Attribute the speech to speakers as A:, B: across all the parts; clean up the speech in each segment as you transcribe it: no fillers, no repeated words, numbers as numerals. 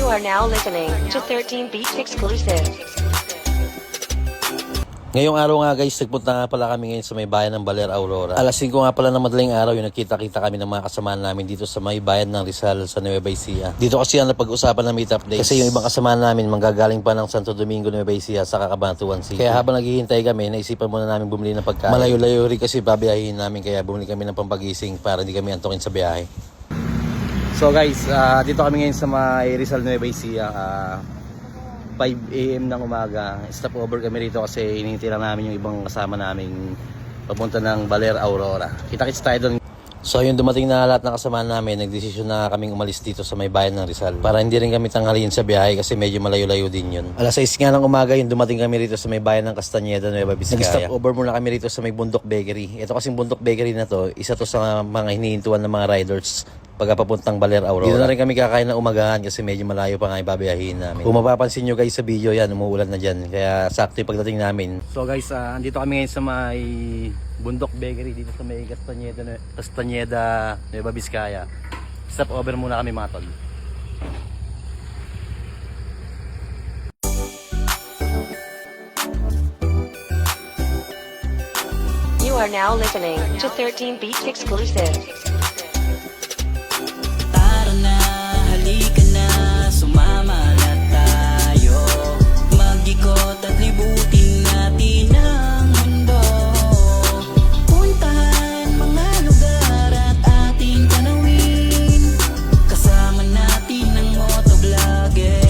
A: You are now listening to 13 Beats Exclusive.
B: Ngayong araw nga guys, nagpunta nga pala kami ngayon sa may bayan ng Baler, Aurora. Alas 5 nga pala ng madaling araw yung nagkita-kita kami ng mga kasamaan namin dito sa may bayan ng Rizal sa Nueva Ecija. Dito kasi ang napag-usapan ng meetup days. Kasi yung ibang kasamaan namin manggagaling pa ng Santo Domingo, Nueva Ecija sa Cabanatuan City. Kaya habang naghihintay kami, naisipan muna namin bumili ng pagkain. Malayo-layo rin kasi babiyahin namin kaya bumili kami ng pampagising para hindi kami antukin sa biyahe. So guys, dito kami ngayon sa may Rizal, Nueva Ecija. 5 AM ng umaga. Stop over kami rito kasi hinihintay lang namin yung ibang kasama namin papunta ng Baler, Aurora. Kita-kits tayo doon. So yung dumating na lahat ng kasama namin, nagdesisyon na kaming umalis dito sa may bayan ng Rizal para hindi rin kami tanghaliin sa biyahe kasi medyo malayo-layo din yun. Alas 6 nga ng umaga yung dumating kami rito sa may bayan ng Castañeda, Nueva Vizcaya. Nag-stop over muna kami rito sa may Bundok Bakery. Ito kasing Bundok Bakery na to, isa to sa mga hinihintuan ng mga riders pagkapapuntang Baler, Aurora. Dito na rin kami kakain ng umagahan kasi medyo malayo pa nga ibabiyahin namin. Kung mapapansin nyo guys sa video yan, umuulan na dyan. Kaya sakto yung pagdating namin. So guys, andito kami ngayon sa may Bundok Bakery dito sa may Castañeda, Nueva Vizcaya. Stop over muna kami mga tol.
A: You are now listening to 13 Beats Exclusive.
C: Halika na, sumama na tayo. Mag-ikot at libutin natin ang mundo. Puntahan mga lugar at ating tanawin. Kasama natin ang motovlogger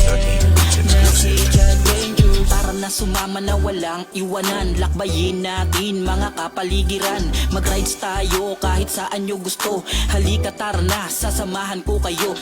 C: na si Adventure. Tara na sumama na walang iwanan. Lakbayin natin mga kapaligiran. Mag-rides tayo kahit saan nyo gusto. Halika tara na, sasamahan ko kayo.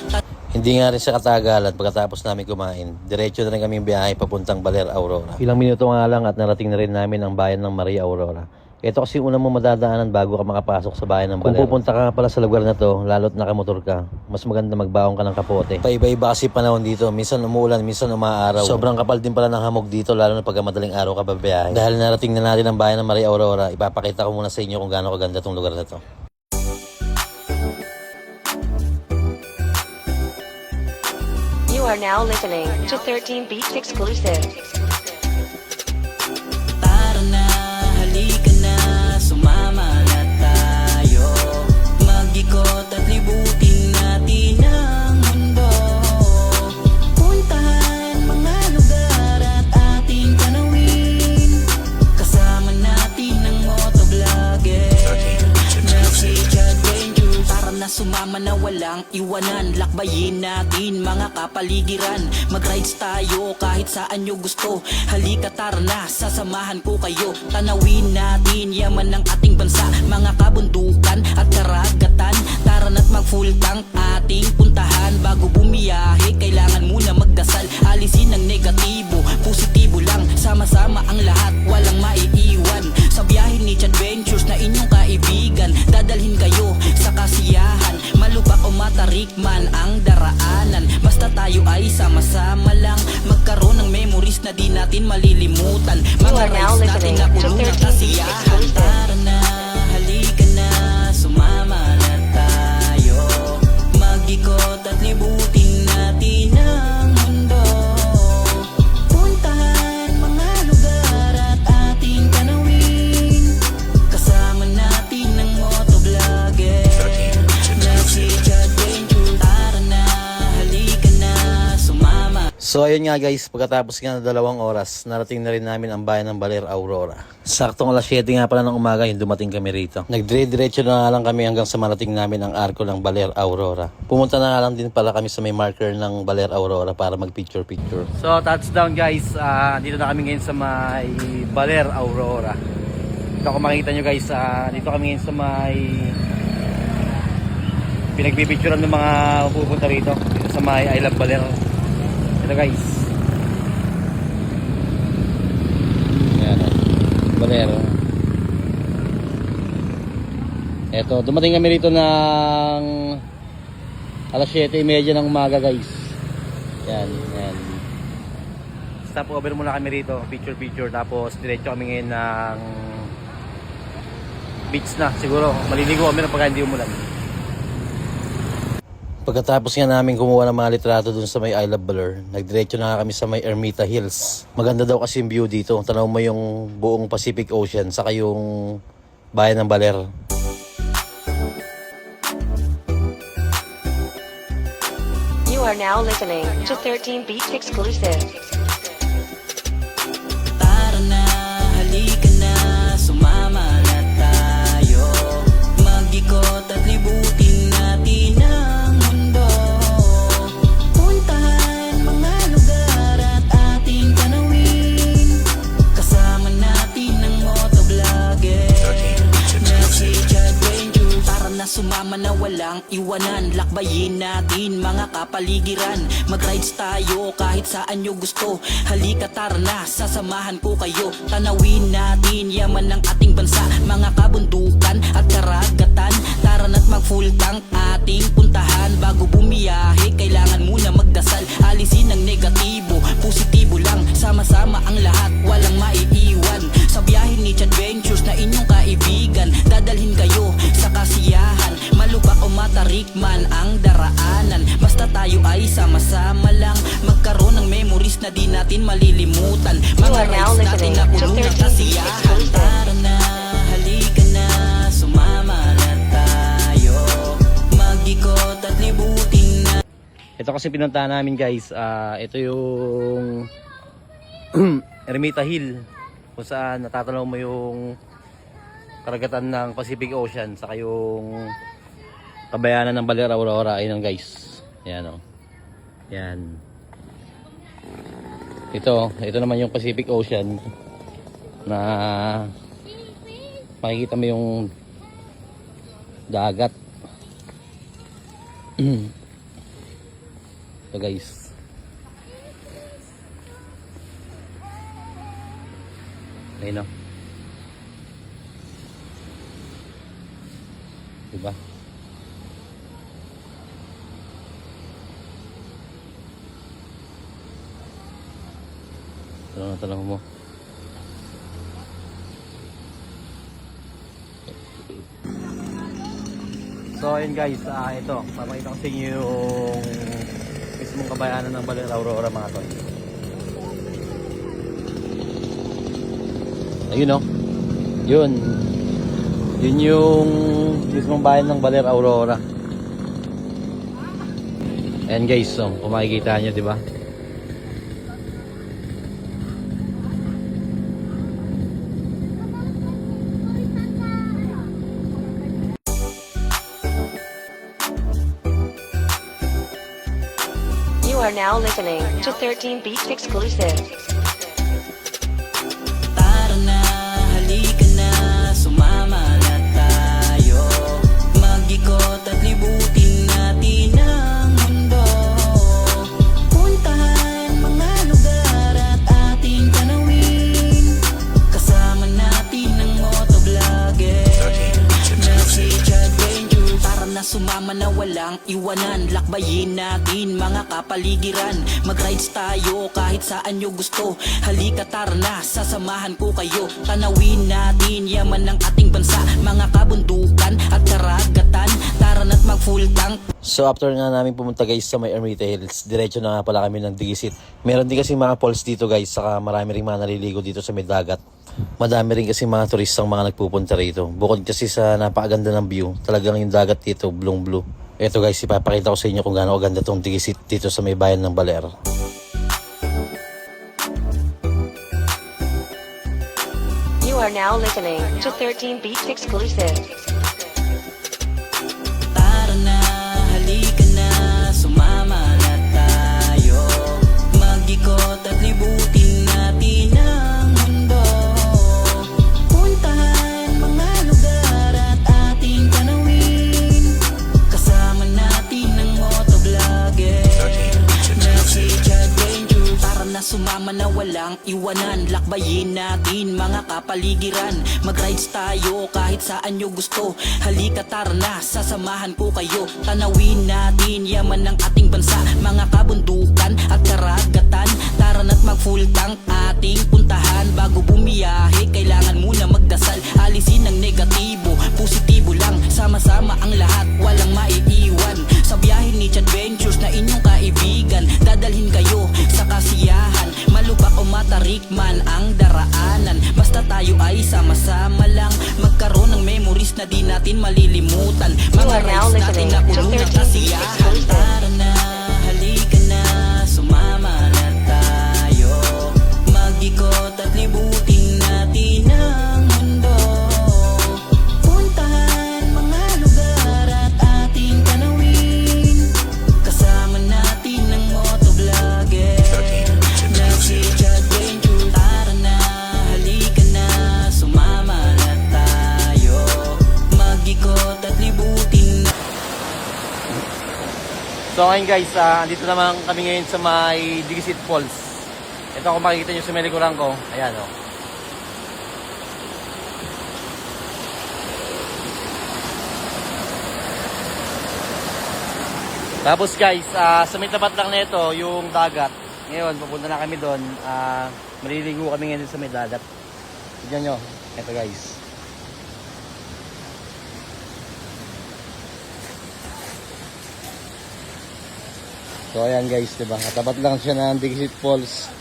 B: Hindi nga rin siya katagalan pagkatapos namin kumain. Diretso na rin kami biyahe papuntang Baler, Aurora. Ilang minuto nga lang at narating na rin namin ang bayan ng Maria Aurora. Ito kasi yung unang mo madadaanan bago ka makapasok sa bayan ng Baler. Kung pupunta ka nga pala sa lugar na to, lalo't nakamotor ka, mas maganda magbaong ka ng kapote. Paiba-iba kasi panahon dito. Minsan umuulan, minsan umaaraw. Sobrang kapal din pala ng hamog dito, lalo na pagka madaling araw ka babiyahe. Dahil narating na natin ang bayan ng Maria Aurora, ipapakita ko muna sa inyo kung gaano kaganda tong lugar na to.
A: You are now listening to 13 Beats Exclusive.
C: Tara na, halika na, sumama na tayo. Mag-ikot at libutin natin ang mundo. Puntahan mga lugar at ating tanawin. Kasama natin ang motovlogger na si Adventure. Tara na sumama na walang iwanan. Lakbayin natin mga kapaligiran. Mag-rides tayo kahit saan nyo gusto. Halika tara na, sasamahan ko kayo. Tanawin natin yaman ng ating bansa. Mga kabundukan at karagatan. Tara na't mag-full tank ating puntahan. Bago bumiyahe, kailangan muna magdasal. Alisin ang negatibo, positibo lang. Sama-sama ang lahat, walang maiiwan. Sa biyahe ni Adventures na inyong kaibigan, dadalhin kayo sa kasiyahan. Malubak o matarik man ang daraanan, basta tayo ay sama-sama lang. Magkaroon ng memories na di natin malilimutan. Mga rides natin na puno ng kasiyahan. Tara na, halika na, sumama na tayo. Mag-ikot at libutin natin ang mundo. Puntahan mga lugar at ating tanawin. Kasama natin ang motovlogger na si Adventure. Tara na, halika na, sumama.
B: So ayun nga guys, pagkatapos nga ng 2 oras, narating na rin namin ang bayan ng Baler, Aurora. Saktong alas 7 nga pala ng umaga yung dumating kami rito. Nagdire-diretso na lang kami hanggang sa marating namin ang arko ng Baler, Aurora. Pumunta na lang din pala kami sa may marker ng Baler, Aurora para mag-picture-picture. So touchdown guys, dito na kami ngayon sa may Baler, Aurora. Ito kung makikita nyo guys, dito kami ngayon sa may pinagbibicturean ng mga pupunta rito. Dito sa may I Love Baler. Ito guys. Ayan o. Baler. Ito, dumating kami rito ng alas 7:30 ng umaga guys. Yan, yan. Stop over muna kami rito, picture tapos diretso kami ngayon ng beach na siguro. Maliligo kami ng pagka hindi umulan. Pagkatapos nga namin kumuha ng mga litrato dun sa may Isle of Baler, nagdiretso na kami sa may Ermita Hills. Maganda daw kasi yung view dito. Tanaw mo yung buong Pacific Ocean, saka yung bayan ng Baler.
A: You are now listening to 13 Beats Exclusive.
C: Tara na, halika na, sumama na tayo. Mag-ikot at libutin natin ang mundo. Puntahan mga lugar at ating tanawin. Kasama natin ang motovlogger na si Chad Ranger. Tara na, sumama na walang iwanan. Lakbayin natin mga kapaligiran. Mag-rides tayo kahit saan nyo gusto. Halika tara na, sasamahan ko kayo. Tanawin natin yaman ng ating bansa. Mga kabundukan at karagatan. Tara na't mag-full tank ating puntahan. Bago bumiyahe, kailangan muna magdasal. Alisin ang negatibo, positibo lang. Sama-sama ang lahat, walang maiiwan. Sa biyahe ni Chad Ventures na inyong kaibigan, dadalhin kayo sa kasiyahan. Malubak o matarik man ang daraanan, basta tayo ay sama-sama lang. Magkaroon ng memories na di natin malilimutan. Mga
A: You are now
C: rides natin na
A: listening to
C: puno ng
A: 13 Beats
C: kasiyahan.
A: Exclusive.
C: Tara na, halika na, sumama na tayo. Mag-ikot at libutin na.
B: Ito kasi pinuntahan namin guys, ito yung Ermita Hill, kung saan natatanaw mo yung karagatan ng Pacific Ocean, saka yung kabayanan ng Baler Aurora. Ayun guys, yan o, yan. Ito naman yung Pacific Ocean na makikita mo yung dagat. Ito guys, ayun o, diba? Tanong mo. So ayun guys, ito papakita ko sa inyo yung mismong kabayanan ng Baler Aurora mga tol. Ayun o, yun yung mismong bayan ng Baler Aurora. Ayan guys, so kung makikita nyo, diba?
A: You are now listening to 13 Beats Exclusive.
C: Tara na, halika na, sumama na tayo. Mag-ikot at libutin natin ang mundo. Puntahan mga lugar at ating tanawin. Kasama natin ang motovlogger na si Chad Ranger. Tara na, sumama na walang iwanan. Lakbayin natin mga kapaligiran. Mag-rides tayo kahit saan nyo gusto. Halika tara na, sasamahan ko kayo. Tanawin natin yaman ng ating bansa. Mga kabundukan at karagatan. Tara na't mag-full tank.
B: So after nga namin pumunta guys sa may Ermita Hills, diretso na nga pala kami ng Digisit. Meron din kasi mga falls dito guys, saka marami rin mga naliligo dito sa may dagat. Madami rin kasi mga turistang mga nagpupunta rito. Bukod kasi sa napakaganda ng view, talagang yung dagat dito blue blue. Ito guys, ipapakita ko sa inyo kung gaano kaganda tong Digisit dito sa may bayan ng Baler.
A: You are now listening to 13 Beats Exclusive.
C: Tara na, halika na, sumama na tayo. Mag-ikot at libutin natin ang mundo. Puntahan mga lugar at ating tanawin. Kasama natin ang motovlogger na si Chad Ranger. Tara na, sumama na walang iwanan. Lakbayin natin mga kapaligiran. Mag-rides tayo kahit saan nyo gusto. Halika tara na, sasamahan ko kayo. Tanawin natin yaman ng ating bansa. Mga kabundukan at karagatan. Tara na't mag-full tank ating puntahan. Bago bumiyahe, kailangan muna magdasal. Alisin ang negatibo, positibo lang. Sama-sama ang lahat, walang maiiwan. Sa biyahe ni Beach Adventures na inyong kaibigan. Dadalhin kayo sa kasiyahan, malubak o matarik man ang daraanan. Basta tayo ay sama-sama lang, magkaroon ng memories na di natin malilimutan. Mga
A: are now
C: rides natin na
A: listening to
C: puno ng
A: 13 Beats
C: kasiyahan.
A: exclusive.
C: Tara na, halika na, sumama na tayo. Mag-ikot at libutin natin ang mundo. Puntahan mga lugar at ating tanawin, kasama natin ang motovlogger na si Chad Venture. Tara na, halika na, sumama na tayo. Mag-ikot at libutin na.
B: So ngayon guys, dito naman kami ngayon sa may Digisit Falls. Ito kung makikita nyo sa may likuran ko. Ayan o. Tapos guys, sa may tapat lang nito yung dagat. Ngayon, pupunta na kami doon. Maliligo kami ngayon sa may dagat. Tignan nyo. Ito guys. So ayan guys, diba? Katapat lang siya ng Digisit Falls.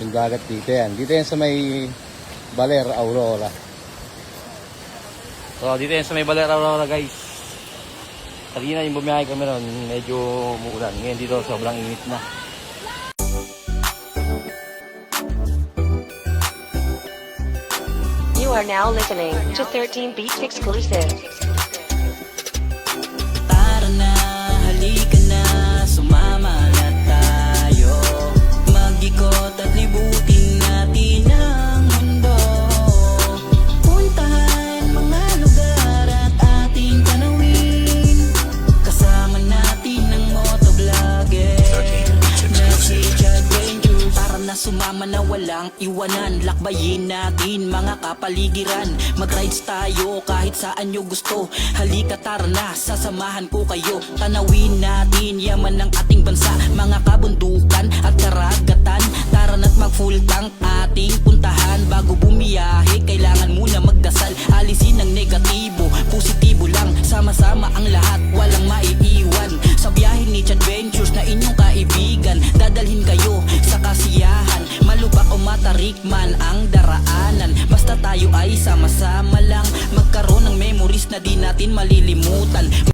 B: Yung dagat dito yan. Dito yan sa may Baler, Aurora. So dito yan sa may Baler, Aurora guys. Kanina yung bumiyahe kami ron, medyo umuulan. Ngayon dito sobrang init na.
A: You are now listening to 13 Beats exclusive.
C: Tara na, halika na, sumama na tayo. Mag-ikot at libutin natin ang mundo. Puntahan mga lugar at ating tanawin, kasama natin ang motovlogger na si Chad Venture. Tara na, sumama na walang iwanan. Lakbayin natin mga kapaligiran. Mag-rides tayo kahit saan nyo gusto. Halika, tara na, sasamahan ko kayo. Tanawin natin yaman ng ating bansa, mga kabundukan at karagatan. Tara na't mag-full tank ating puntahan. Bago bumiyahe, kailangan muna magdasal. Alisin ang negatibo, positibo lang. Sama-sama ang lahat, walang maiiwan. Sa biyahe ni Chad Ventures na inyong kaibigan, dadalhin kayo sa kasiyahan, malubak o matarik man ang daraanan. Basta tayo ay sama-sama lang, magkaroon ng memories na di natin malilimutan.